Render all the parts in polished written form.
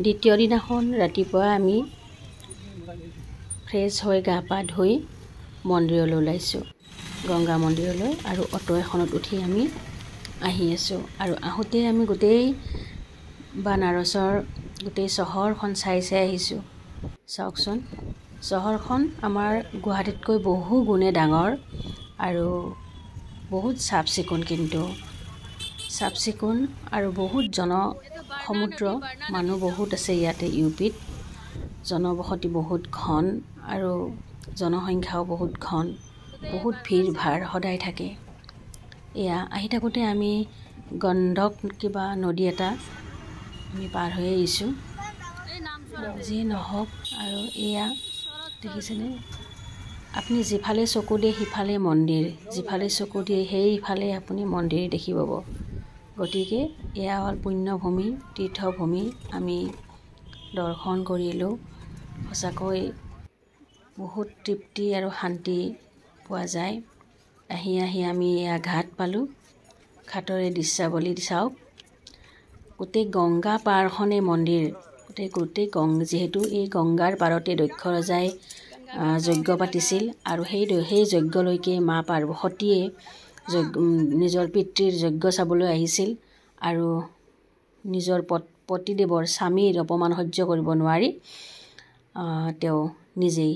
দ্বিতীয় দিনাখন ৰাতিপুৱা আমি ফ্ৰেছ হৈ গা পা ধুই মন্দিৰলৈ ওলাইছোঁ, গংগা মন্দিৰলৈ। আৰু অটো এখনত উঠি আমি আহি আছোঁ। আৰু আহোঁতে আমি গোটেই বানাৰসৰ গোটেই চহৰখন চাই আহিছোঁ। চাওকচোন, চহৰখন আমাৰ গুৱাহাটীতকৈ বহু গুণে ডাঙৰ আৰু বহুত চাফ চিকুণ, কিন্তু চাফ চিকুণ আৰু বহুত সমুদ্ৰ মানুহ বহুত আছে ইয়াতে। ইউপিত জনবসতি বহুত ঘন আৰু জনসংখ্যাও বহুত ঘন, বহুত ভিৰ ভাৰ সদায় থাকে। এয়া আহি থাকোঁতে আমি গণ্ডক কিবা নদী এটা আমি পাৰ হৈ আহিছোঁ। যি নহওক, আৰু এয়া দেখিছেনে, আপুনি যিফালে চকু দিয়ে সিফালে মন্দিৰ, যিফালে চকু দিয়ে সেইফালে আপুনি মন্দিৰ দেখি পাব। গতিকে এয়া হ'ল পুণ্যভূমি, তীৰ্থভূমি। আমি দৰ্শন কৰিলোঁ। সঁচাকৈ বহুত তৃপ্তি আৰু শান্তি পোৱা যায়। আহি আমি এয়া ঘাট পালোঁ। ঘাটৰে দৃশ্যাৱলী চাওক, গোটেই গংগা পাৰখনে মন্দিৰ, গোটেই যিহেতু এই গংগাৰ পাৰতে দক্ষ ৰজাই যজ্ঞ পাতিছিল আৰু সেই যজ্ঞলৈকে মা পাৰ্বতীয়ে নিজৰ পিতৃৰ যজ্ঞ চাবলৈ আহিছিল আৰু নিজৰ পতিদেৱৰ স্বামীৰ অপমান সহ্য কৰিব নোৱাৰি তেওঁ নিজেই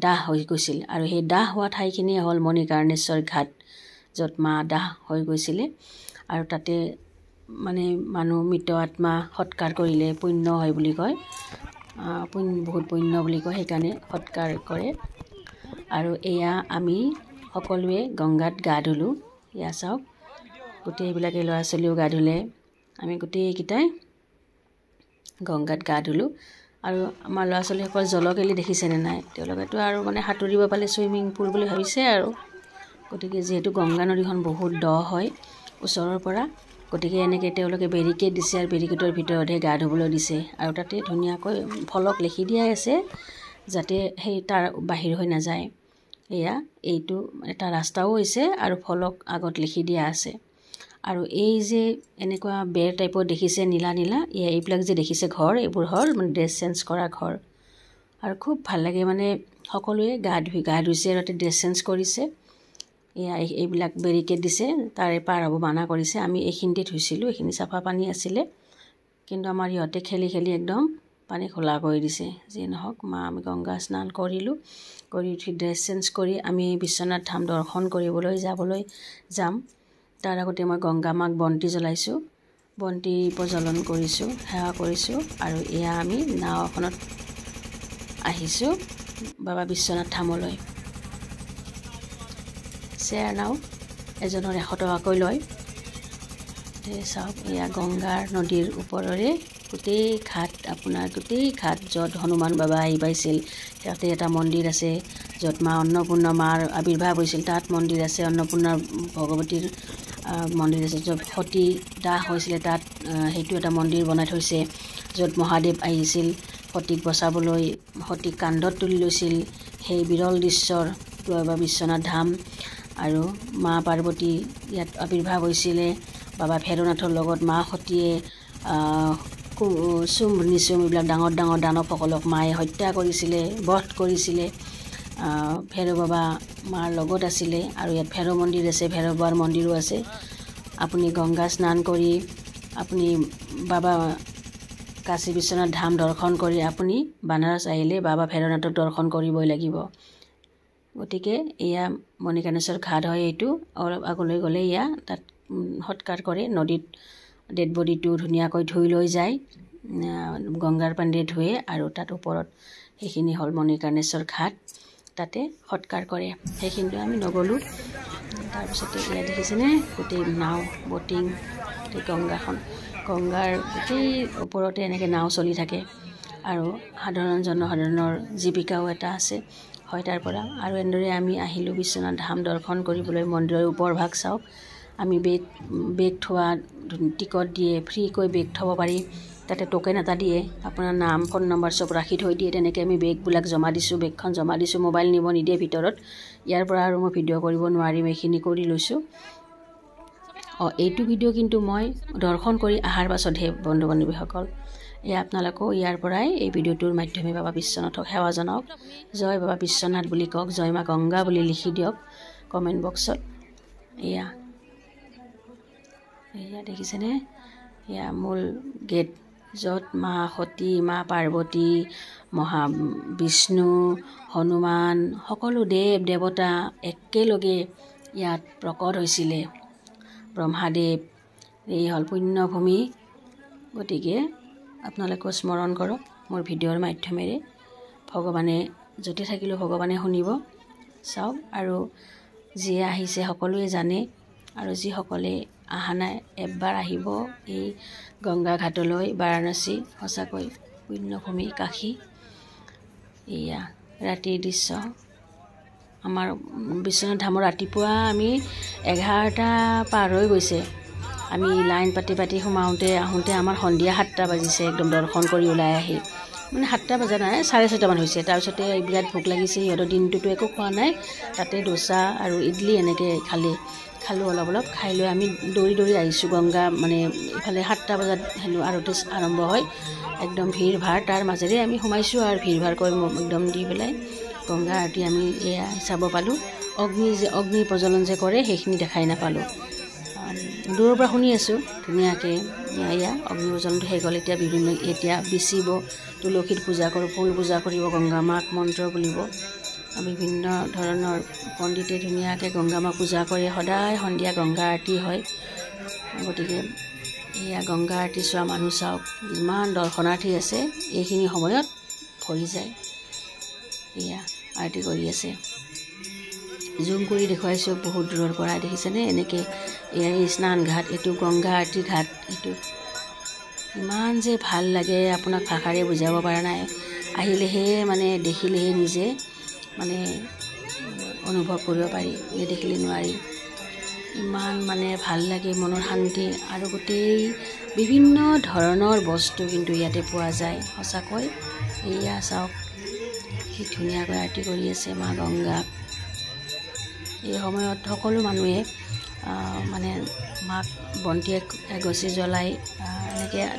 দাহ হৈ গৈছিল। আৰু সেই দাহ হোৱা ঠাইখিনিয়ে হ'ল মণিকৰ্ণেশ্বৰ ঘাট, য'ত মা দাহ হৈ গৈছিলে। আৰু তাতে মানে মানুহ মৃত আত্মা সৎকাৰ কৰিলে পুণ্য হয় বুলি কয়, বহুত পুণ্য বুলি কয়, সেইকাৰণে সৎকাৰ কৰে। আৰু এয়া আমি সকলোৱে গংগাত গা ধুলোঁ। এয়া চাওক, গোটেইবিলাকে ল'ৰা ছোৱালীও গা ধুলে, আমি গোটেইকেইটাই গংগাত গা ধুলোঁ। আৰু আমাৰ ল'ৰা ছোৱালীসকল জলকেলি দেখিছেনে নাই, তেওঁলোকেতো আৰু মানে সাঁতুৰিব পালে চুইমিং পুল বুলি ভাবিছে আৰু। গতিকে যিহেতু গংগা নদীখন বহুত দ হয় ওচৰৰ পৰা, গতিকে এনেকৈ তেওঁলোকে বেৰিকেড দিছে আৰু বেৰিকেডৰ ভিতৰতহে গা ধুবলৈ দিছে। আৰু তাতে ধুনীয়াকৈ ফলক লিখি দিয়াই আছে যাতে সেই তাৰ বাহিৰ হৈ নাযায়। এইটো এটা ৰাস্তাও হৈছে আৰু ফলক আগত লিখি দিয়া আছে। আৰু এই যে এনেকুৱা বেৰ টাইপৰ দেখিছে নীলা নীলা, এইবিলাক যে দেখিছে ঘৰ, এইবোৰ হ'ল মানে ড্ৰেছ চেঞ্জ কৰা ঘৰ। আৰু খুব ভাল লাগে, মানে সকলোৱে গা ধুইছে আৰু তাতে ড্ৰেছ চেঞ্জ কৰিছে। এইবিলাক বেৰিকেড দিছে, তাৰে পাৰ হ'ব মানা কৰিছে। আমি এইখিনিতে ধুইছিলোঁ, এইখিনি চাফা পানী আছিলে, কিন্তু আমাৰ ইহঁতে খেলি খেলি একদম পানী খোলা কৰি দিছে। যি নহওক, আমি গংগা স্নান কৰিলোঁ, কৰি উঠি ড্ৰেছ চেঞ্জ কৰি আমি বিশ্বনাথ ধাম দৰ্শন কৰিবলৈ যাম। তাৰ আগতে মই গংগা মাক বন্তি জ্বলাইছোঁ, বন্তি প্ৰজ্বলন কৰিছোঁ, সেৱা কৰিছোঁ। আৰু এয়া আমি নাও এখনত আহিছোঁ বাবা বিশ্বনাথ ধামলৈ। শ্বেয়াৰ নাও, এজনৰ 100 টকাকৈ লয়। চাওক, এয়া গংগাৰ নদীৰ ওপৰৰে গোটেই ঘাট, আপোনাৰ গোটেই ঘাট য'ত হনুমান বাবা আহি পাইছিল, তাতে এটা মন্দিৰ আছে। য'ত মা অন্নপূৰ্ণা মাৰ আৱিৰ্ভাৱ হৈছিল তাত মন্দিৰ আছে, অন্নপূৰ্ণা ভগৱতীৰ মন্দিৰ আছে। য'ত সতী দাহ হৈছিলে তাত সেইটো এটা মন্দিৰ বনাই থৈছে। য'ত মহাদেৱ আহিছিল সতীক বচাবলৈ, সতীক কান্ধত তুলি লৈছিল, সেই বিৰল দৃশ্যৰ বাবা বিশ্বনাথ ধাম। আৰু মা পাৰ্বতী ইয়াত আৱিৰ্ভাৱ হৈছিলে। বাবা ভৈৰৱনাথৰ লগত মা সতীয়ে চুম নিচুম এইবিলাক ডাঙৰ ডাঙৰ দানৱসকলক মায়ে হত্যা কৰিছিলে, বধ কৰিছিলে। ভৈৰৱ বাবা মাৰ লগত আছিলে। আৰু ইয়াত ভৈৰৱ মন্দিৰ আছে, ভৈৰৱ বাবাৰ মন্দিৰো আছে। আপুনি গংগা স্নান কৰি আপুনি বাবা কাশী বিশ্বনাথ ধাম দৰ্শন কৰি আপুনি বানাৰস আহিলে বাবা ভৈৰৱনাথক দৰ্শন কৰিবই লাগিব। গতিকে এয়া মণিকৰ্ণেশ্বৰ ঘাট হয়। এইটো অলপ আগলৈ গ'লে এয়া তাত সৎকাৰ কৰে, নদীত ডেড বডিটো ধুনীয়াকৈ ধুই লৈ যায়, গংগাৰ পানীৰে ধুৱে। আৰু তাত ওপৰত সেইখিনি হ'ল মণিকৰ্ণেশ্বৰ ঘাট, তাতে সৎকাৰ কৰে। সেইখিনিতো আমি নগ'লোঁ। তাৰপিছতে এয়া দেখিছেনে, গোটেই নাও বটিং, গোটেই গংগাৰ গোটেই ওপৰতে এনেকৈ নাও চলি থাকে। আৰু জনসাধাৰণৰ জীৱিকাও এটা আছে হয় তাৰ পৰা। আৰু এনেদৰে আমি আহিলোঁ বিশ্বনাথ ধাম দৰ্শন কৰিবলৈ। মন্দিৰৰ ওপৰ ভাগ চাওক, আমি বেগ থোৱা টিকট দিয়ে, ফ্ৰীকৈ বেগ থ'ব পাৰি। তাতে টোকেন এটা দিয়ে, আপোনাৰ নাম ফোন নম্বৰ চব ৰাখি থৈ দিয়ে। তেনেকৈ আমি বেগবিলাক জমা দিছোঁ, বেগখন জমা দিছোঁ। মোবাইল নিব নিদিয়ে ভিতৰত। ইয়াৰ পৰা আৰু মই ভিডিঅ' কৰিব নোৱাৰিম, এইখিনি কৰি লৈছোঁ। এইটো ভিডিঅ' কিন্তু মই দৰ্শন কৰি অহাৰ পাছতহে বন্ধু বান্ধৱীসকল আপোনালোকেও ইয়াৰ পৰাই এই ভিডিঅ'টোৰ মাধ্যমে বাবা বিশ্বনাথক সেৱা জনাওক জয় বাবা বিশ্বনাথ বুলি কওক জয় মা গংগা বুলি লিখি দিয়ক কমেণ্ট বক্সত এয়া দেখিছেনে এয়া মূল গেট য'ত মা সতী মা পাৰ্বতী মহা বিষ্ণু হনুমান সকলো দেৱ দেৱতা একেলগে ইয়াত প্ৰকট হৈছিলে ব্ৰহ্মাদেৱ এই হ'ল পুণ্যভূমি গতিকে আপোনালোকে স্মৰণ কৰক মোৰ ভিডিঅ'ৰ মাধ্যমেৰে ভগৱানে য'তে থাকিলেও ভগৱানে শুনিব চাওক আৰু যিয়ে আহিছে সকলোৱে জানে আৰু যিসকলে অহা নাই এবাৰ আহিব এই গংগা ঘাটলৈ বাৰাণসী সঁচাকৈ পুণ্যভূমি কাশী এয়া ৰাতিৰ দৃশ্য আমাৰ বিশ্বনাথ ধামৰ ৰাতিপুৱা আমি 11টা পাৰ হৈ গৈছে আমি লাইন পাতি সোমাওঁতে আহোঁতে আমাৰ সন্ধিয়া 7টা বাজিছে একদম দৰ্শন কৰি ওলাই আহি মানে 7টা বজা নাই 6:30 মান হৈছে তাৰপিছতে বিৰাট ভোক লাগিছে সিহঁতৰ দিনটোতো একো খোৱা নাই তাতে ডোচা আৰু ইডলি এনেকৈ খালোঁ অলপ খাই লৈ আমি দৌৰি আহিছোঁ গংগা মানে ইফালে 7টা বজাত হেনো আৰতি আৰম্ভ হয় একদম ভিৰ ভাৰ তাৰ মাজেৰে আমি সোমাইছোঁ আৰু ভিৰ ভাৰ কৰি একদম দি পেলাই গংগা আৰতি আমি এয়া চাব পালোঁ অগ্নি প্ৰজ্বলন যে কৰে সেইখিনি দেখাই নাপালোঁ দূৰৰ পৰা শুনি আছোঁ ধুনীয়াকৈ এয়া অগ্নি প্ৰজ্বলনটো শেষ হ'ল এতিয়া বিচিব তুলসীত পূজা কৰোঁ ফুল পূজা কৰিব গংগা মাক মন্ত্ৰ বুলিব বিভিন্ন ধৰণৰ পণ্ডিতে ধুনীয়াকৈ গংগা মাক পূজা কৰে সদায় সন্ধিয়া গংগা আৰতি হয় গতিকে এয়া গংগা আৰতি চোৱা মানুহ চাওক ইমান দৰ্শনাৰ্থী আছে এইখিনি সময়ত ভৰি যায় এয়া আৰতি কৰি আছে জুম কৰি দেখুৱাইছোঁ বহুত দূৰৰ পৰা দেখিছেনে এনেকৈ এয়া এই স্নান ঘাট এইটো গংগা আৰতি ঘাট এইটো ইমান যে ভাল লাগে আপোনাক ভাষাৰে বুজাব পৰা নাই আহিলেহে মানে দেখিলেহে নিজে মানে অনুভৱ কৰিব পাৰি নেদেখিলে নোৱাৰি ইমান মানে ভাল লাগে মনৰ শান্তি আৰু গোটেই বিভিন্ন ধৰণৰ বস্তু কিন্তু ইয়াতে পোৱা যায় সঁচাকৈ এয়া চাওক কি ধুনীয়াকৈ আৰতি কৰি আছে মা গংগা এই সময়ত সকলো মানুহে মানে মাক বন্তি এগছি জ্বলাই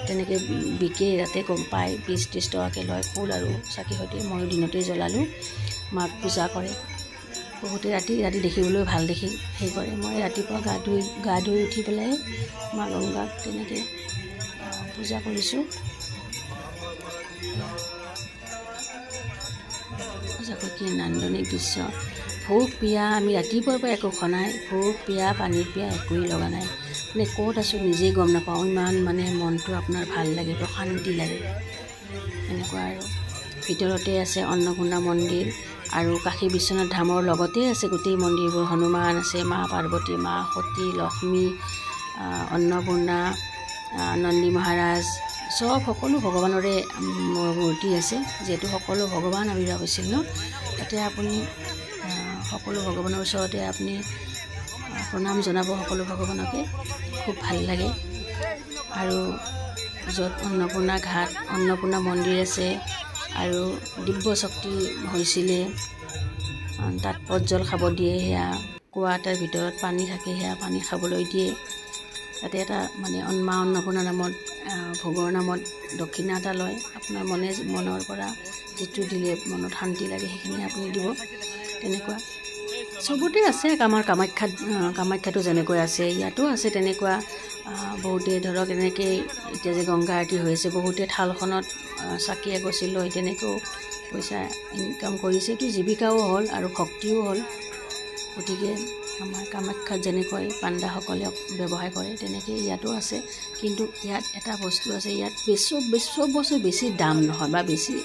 তেনেকৈ বিকে ইয়াতে গম পায় 20-30 টকাকৈ লয় ফুল আৰু চাকি সৈতে ময়ো দিনতেই জ্বলালোঁ মাক পূজা কৰে বহুতে ৰাতি দেখিবলৈ ভাল দেখি সেই কৰে মই ৰাতিপুৱা গা ধুই উঠি পেলাই মা গংগাক তেনেকৈ পূজা কৰিছোঁ সঁচাকৈ কি নান্দনিক দৃশ্য ভোক পিয়া আমি ৰাতিপুৱাৰ পৰা একো খোৱা নাই ভোক পিয়া পানীৰ পিয়া একোৱেই লগা নাই মানে ক'ত আছোঁ নিজেই গম নাপাওঁ ইমান মানে মনটো আপোনাৰ ভাল লাগে শান্তি লাগে এনেকুৱা আৰু ভিতৰতে আছে অন্নপূৰ্ণা মন্দিৰ আৰু কাশী বিশ্বনাথ ধামৰ লগতে আছে গোটেই মন্দিৰবোৰ হনুমান আছে মা পাৰ্বতী মা সতী লক্ষ্মী অন্নপূৰ্ণা নন্দী মহাৰাজ সকলো ভগৱানৰে মূৰ্তি আছে যিহেতু সকলো ভগৱান আৱিৰ্ভাৱ হৈছিল ন তাতে আপুনি সকলো ভগৱানৰ ওচৰতে আপুনি প্ৰণাম জনাব সকলো ভগৱানকে খুব ভাল লাগে আৰু য'ত অন্নপূৰ্ণা মন্দিৰ আছে আৰু দিব্য শক্তি হৈছিলে তাত পজ্জল খাব দিয়ে সেয়া কুঁৱা এটাৰ ভিতৰত পানী থাকে সেয়া পানী খাবলৈ দিয়ে তাতে এটা মানে মা অন্নপূৰ্ণা নামত ভোগৰ নামত দক্ষিণা এটা লয় আপোনাৰ মনৰ পৰা যিটো দিলে মনত শান্তি লাগে সেইখিনি আপুনি দিব তেনেকুৱা চবতে আছে আমাৰ কামাখ্যাটো যেনেকৈ আছে ইয়াতো আছে তেনেকুৱা বহুতে ধৰক এনেকৈ এতিয়া যে গংগা আৰতি হৈ আছে বহুতে থালখনত চাকি এগছি লৈ তেনেকৈও পইচা ইনকাম কৰিছে এইটো জীৱিকাও হ'ল আৰু ভক্তিও হ'ল গতিকে আমাৰ কামাখ্যাত যেনেকৈ পাণ্ডাসকলে ব্যৱসায় কৰে তেনেকৈ ইয়াতো আছে কিন্তু ইয়াত এটা বস্তু আছে ইয়াত চব বস্তু বেছি দাম নহয় বা বেছি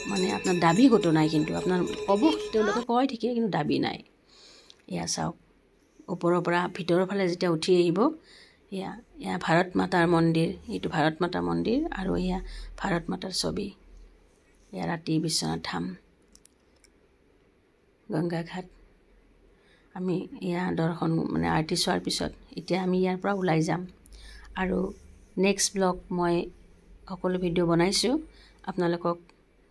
মানে আপোনাৰ দাবী ক'তো নাই কিন্তু আপোনাৰ ক'ব তেওঁলোকে কয় ঠিকেই কিন্তু দাবী নাই এয়া চাওক ওপৰৰ পৰা ভিতৰৰ ফালে যেতিয়া উঠি আহিব এয়া ভাৰত মাতাৰ মন্দিৰ এইটো ভাৰত মাতাৰ মন্দিৰ আৰু এয়া ভাৰত মাতাৰ ছবি এয়া ৰাতি বিশ্বনাথ ধাম গংগা ঘাট আমি এয়া দৰ্শন মানে আৰতি চোৱাৰ পিছত এতিয়া আমি ইয়াৰ পৰা ওলাই যাম আৰু নেক্সট ব্লগ মই সকলো ভিডিঅ' বনাইছোঁ আপোনালোকক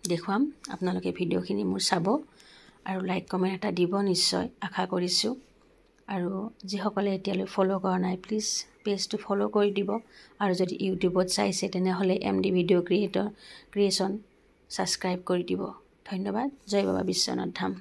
দেখুৱাম আপোনালোকে ভিডিঅ'খিনি মোৰ চাব আৰু লাইক কমেণ্ট এটা দিব নিশ্চয় আশা কৰিছোঁ আৰু যিসকলে এতিয়ালৈ ফ'ল' কৰা নাই প্লিজ পেজটো ফ'ল' কৰি দিব আৰু যদি ইউটিউবত চাইছে তেনেহ'লে MD ভিডিঅ' ক্ৰিয়েশ্যন ছাবস্ক্ৰাইব কৰি দিব। ধন্যবাদ। জয় বাবা বিশ্বনাথ ধাম।